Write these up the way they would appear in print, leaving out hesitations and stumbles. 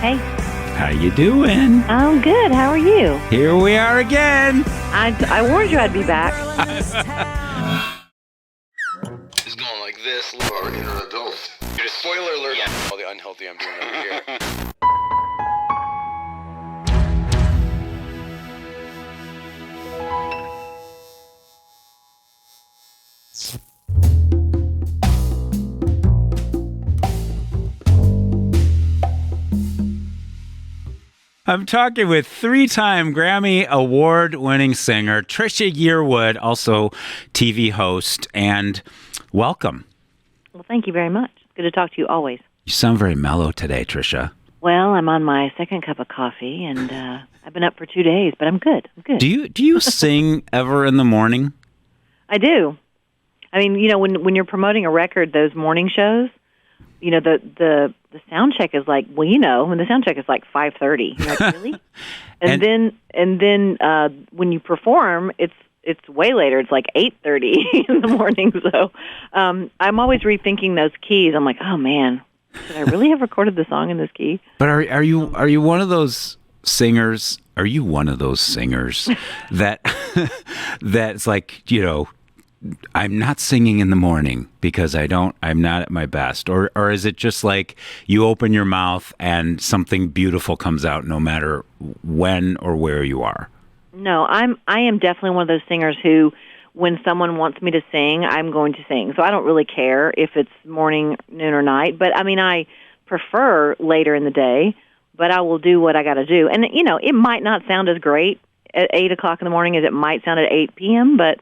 Hey. How you doing? I'm good. How are you? Here we are again. I warned you I'd be back. It's going like this. Or inner adult. Spoiler alert. Yeah. All the unhealthy I'm doing over here. I'm talking with 3-time Grammy Award-winning singer Trisha Yearwood, also TV host, and welcome. Well, thank you very much. It's good to talk to you always. You sound very mellow today, Trisha. Well, I'm on my second cup of coffee, and I've been up for 2 days, but I'm good. Do you sing ever in the morning? I do. I mean, when you're promoting a record, those morning shows, the sound check is like, when the sound check is like 5:30. You're like, really? and then when you perform, it's way later. It's like 8:30 in the morning. So I'm always rethinking those keys. I'm like, oh man, should I really have recorded the song in this key? But are you one of those singers? Are you one of those singers that that's like, I'm not singing in the morning because I'm not at my best? Or is it just like you open your mouth and something beautiful comes out no matter when or where you are? No, I am definitely one of those singers who, when someone wants me to sing, I'm going to sing. So I don't really care if it's morning, noon, or night. But I mean, I prefer later in the day, but I will do what I got to do. And it might not sound as great at 8 o'clock in the morning as it might sound at 8 p.m., but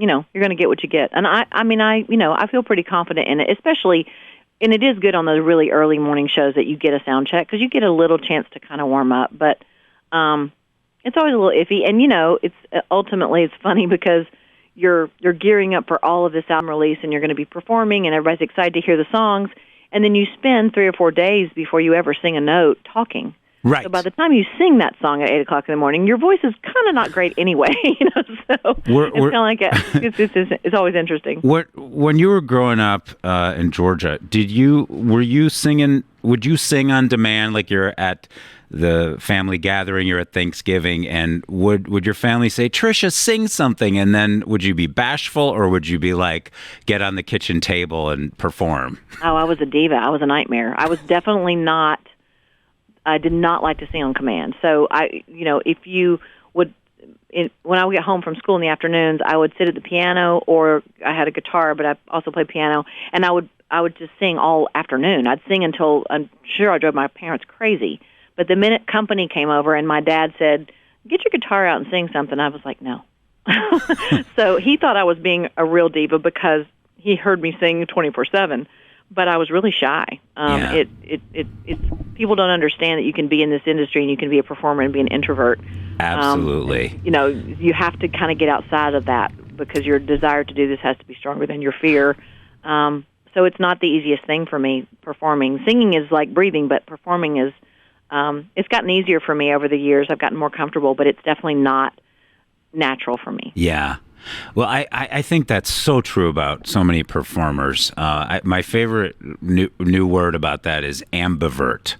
you're going to get what you get. And I feel pretty confident in it, especially, and it is good on those really early morning shows that you get a sound check because you get a little chance to kind of warm up. But it's always a little iffy. And, it's funny because you're gearing up for all of this album release and you're going to be performing and everybody's excited to hear the songs. And then you spend 3 or 4 days before you ever sing a note talking. Right. So by the time you sing that song at 8 o'clock in the morning, your voice is kind of not great anyway. So it's kind of like it's always interesting. When you were growing up in Georgia, were you singing? Would you sing on demand, like you're at the family gathering, you're at Thanksgiving, and would your family say, "Trisha, sing something," and then would you be bashful, or would you be like, get on the kitchen table and perform? Oh, I was a diva. I was a nightmare. I was definitely not. I did not like to sing on command. So if you would, when I would get home from school in the afternoons, I would sit at the piano, or I had a guitar, but I also played piano, and I would just sing all afternoon. I'd sing until, I'm sure I drove my parents crazy. But the minute company came over and my dad said, "Get your guitar out and sing something," I was like, no. So he thought I was being a real diva because he heard me sing 24/7. But I was really shy. It's people don't understand that you can be in this industry and you can be a performer and be an introvert. Absolutely. You have to kind of get outside of that because your desire to do this has to be stronger than your fear. So it's not the easiest thing for me, performing. Singing is like breathing, but performing is, it's gotten easier for me over the years. I've gotten more comfortable, but it's definitely not natural for me. Yeah. Well, I think that's so true about so many performers. My favorite new word about that is ambivert.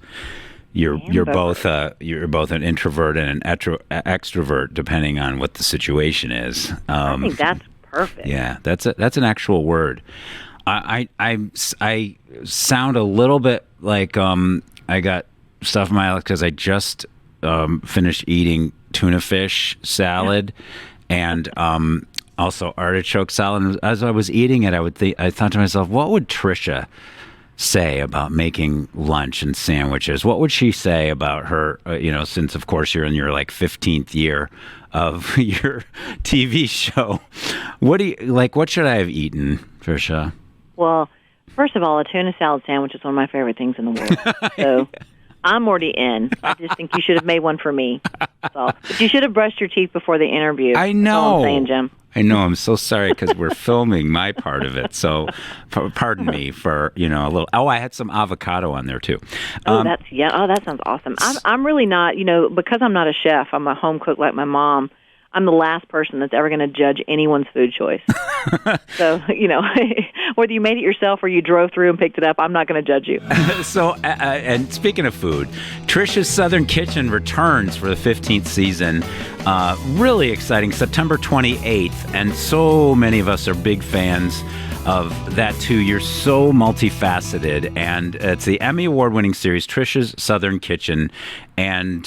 You're both an introvert and an extrovert, depending on what the situation is. I think that's perfect. Yeah, that's an actual word. I sound a little bit like I got stuff in my mouth because I just finished eating tuna fish salad. Yeah. And also artichoke salad. As I was eating it, I thought to myself, what would Trisha say about making lunch and sandwiches? What would she say about her, since, of course, you're in your 15th year of your TV show? What should I have eaten, Trisha? Well, first of all, a tuna salad sandwich is one of my favorite things in the world. So I'm already in. I just think you should have made one for me. But you should have brushed your teeth before the interview. I know. That's all I'm saying, Jim. I know. I'm so sorry because we're filming my part of it. So, pardon me for a little. Oh, I had some avocado on there too. That sounds awesome. I'm really not. Because I'm not a chef. I'm a home cook like my mom. I'm the last person that's ever going to judge anyone's food choice. So, Whether you made it yourself or you drove through and picked it up, I'm not going to judge you. So, and speaking of food, Trish's Southern Kitchen returns for the 15th season. Really exciting, September 28th. And so many of us are big fans of that too. You're so multifaceted, and it's the Emmy Award-winning series, Trisha's Southern Kitchen, and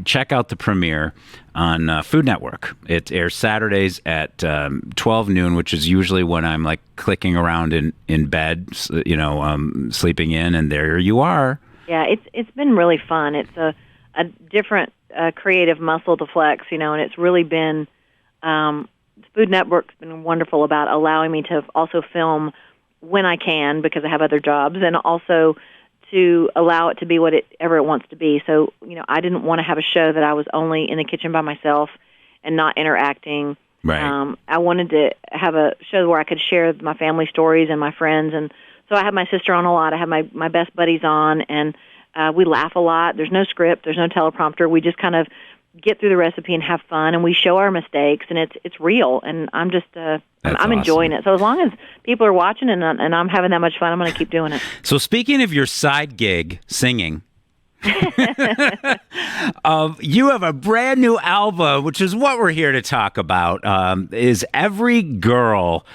check out the premiere on Food Network. It airs Saturdays at 12 noon, which is usually when I'm like clicking around in bed, sleeping in, and there you are. Yeah, it's been really fun. It's a different creative muscle to flex, and it's really been. Food Network's been wonderful about allowing me to also film when I can because I have other jobs, and also to allow it to be whatever it wants to be. So, I didn't want to have a show that I was only in the kitchen by myself and not interacting. Right. I wanted to have a show where I could share my family stories and my friends, and so I have my sister on a lot. I have my best buddies on, and we laugh a lot. There's no script. There's no teleprompter. We just kind of get through the recipe and have fun, and we show our mistakes, and it's real, and I'm just I'm enjoying it. So as long as people are watching and I'm having that much fun, I'm going to keep doing it. So speaking of your side gig, singing, you have a brand new album, which is what we're here to talk about. Is Every Girl,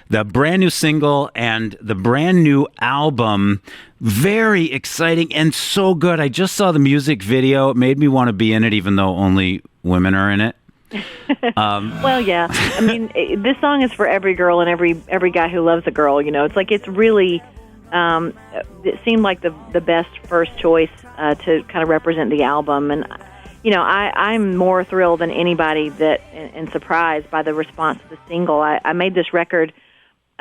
the brand new single and the brand new album. Very exciting and so good. I just saw the music video. It made me want to be in it, even though only women are in it. Well, yeah. I mean, this song is for every girl and every guy who loves a girl. It's like it's really. It seemed like the best first choice to kind of represent the album, and I'm more thrilled than anybody and surprised by the response to the single. I made this record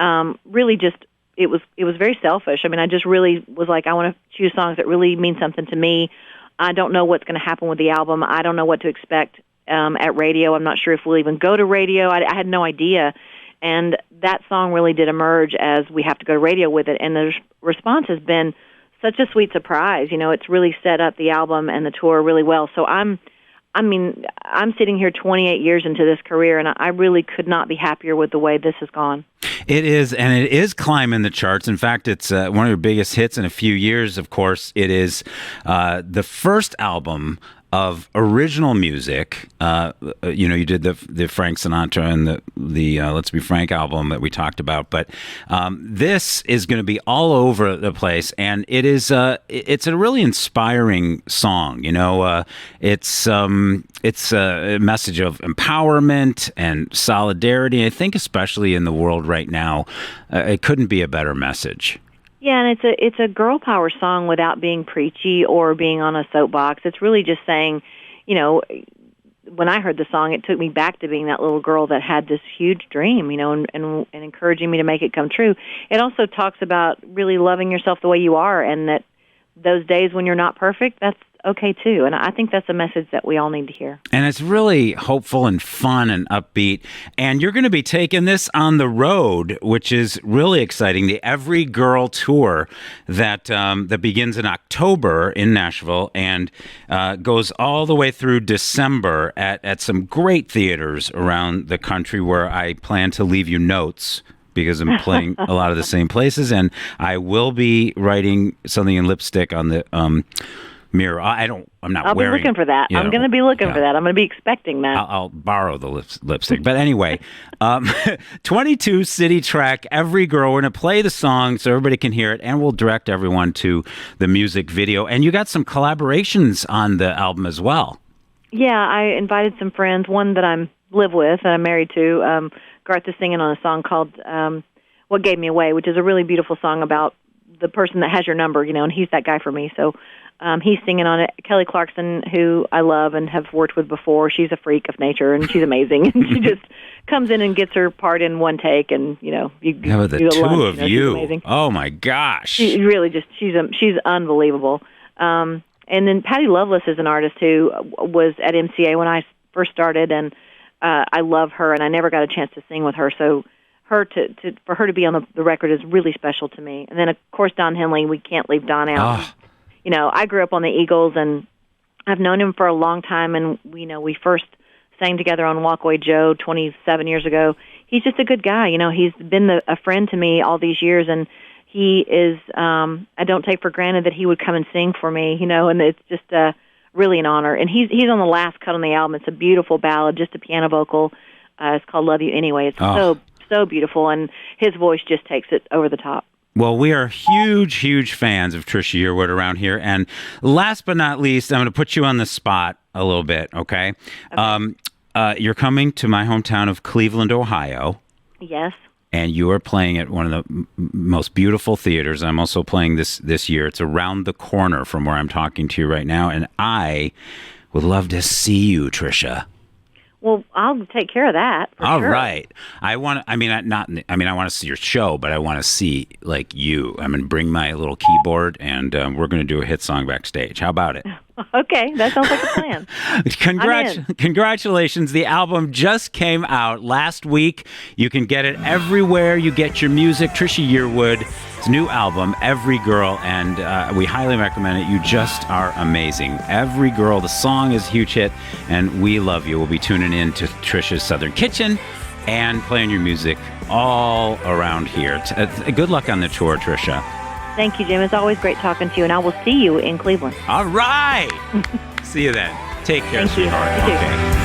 really just. It was very selfish. I mean, I just really was like, I want to choose songs that really mean something to me. I don't know what's going to happen with the album. I don't know what to expect at radio. I'm not sure if we'll even go to radio. I had no idea. And that song really did emerge as we have to go to radio with it. And the response has been such a sweet surprise. It's really set up the album and the tour really well. So I'm sitting here 28 years into this career, and I really could not be happier with the way this has gone. It is, and it is climbing the charts. In fact, it's one of your biggest hits in a few years, of course. It is the first album of original music. You did the Frank Sinatra and the Let's Be Frank album that we talked about, but this is going to be all over the place, and it's a really inspiring song. It's a message of empowerment and solidarity. I think especially in the world right now, it couldn't be a better message. Yeah, and it's a girl power song without being preachy or being on a soapbox. It's really just saying, when I heard the song, it took me back to being that little girl that had this huge dream, and encouraging me to make it come true. It also talks about really loving yourself the way you are, and that those days when you're not perfect, that's okay too. And I think that's a message that we all need to hear. And it's really hopeful and fun and upbeat. And you're going to be taking this on the road, which is really exciting. The Every Girl tour that begins in October in Nashville and goes all the way through December at some great theaters around the country, where I plan to leave you notes, because I'm playing a lot of the same places, and I will be writing something in lipstick on the mirror. I'm not I'll wearing. I'll be looking for that. I'm going to be looking for that. I'm going to be expecting that. I'll borrow the lipstick. But anyway, 22 city track, Every Girl. We're going to play the song so everybody can hear it, and we'll direct everyone to the music video. And you got some collaborations on the album as well. Yeah, I invited some friends. One that I live with, that I'm married to, Garth is singing on a song called What Gave Me Away, which is a really beautiful song about the person that has your number, and he's that guy for me. So he's singing on it. Kelly Clarkson, who I love and have worked with before, she's a freak of nature, and she's amazing. And she just comes in and gets her part in one take, and, the two of you. Oh, my gosh. She really just, she's unbelievable. And then Patty Loveless is an artist who was at MCA when I first started, and I love her, and I never got a chance to sing with her, so for her to be on the record is really special to me. And then, of course, Don Henley, we can't leave Don out. I grew up on the Eagles, and I've known him for a long time, and we first sang together on Walkaway Joe 27 years ago. he's just a good guy. You know, he's been a friend to me all these years, and he is. I don't take for granted that he would come and sing for me. You know, and it's just really an honor. And he's on the last cut on the album. It's a beautiful ballad, just a piano vocal. It's called "Love You Anyway." It's so beautiful, and his voice just takes it over the top. Well, we are huge fans of Trisha Yearwood around here. And last but not least, I'm going to put you on the spot a little bit, okay? You're coming to my hometown of Cleveland, Ohio. Yes. And you are playing at one of the most beautiful theaters. I'm also playing this year. It's around the corner from where I'm talking to you right now. And I would love to see you, Trisha. Well, I'll take care of that. All sure. right. I want to see your show, but I want to see like you. I'm going to bring my little keyboard, and we're going to do a hit song backstage. How about it? Okay, that sounds like a plan. Congratulations. The album just came out last week. You can get it everywhere you get your music. Trisha Yearwood's new album, Every Girl, and we highly recommend it. You just are amazing. Every Girl, the song is a huge hit, and we love you. We'll be tuning in to Trisha's Southern Kitchen and playing your music all around here. Good luck on the tour, Trisha. Thank you, Jim. It's always great talking to you, and I will see you in Cleveland. All right. See you then. Take care, Thank sweetheart. You. Okay.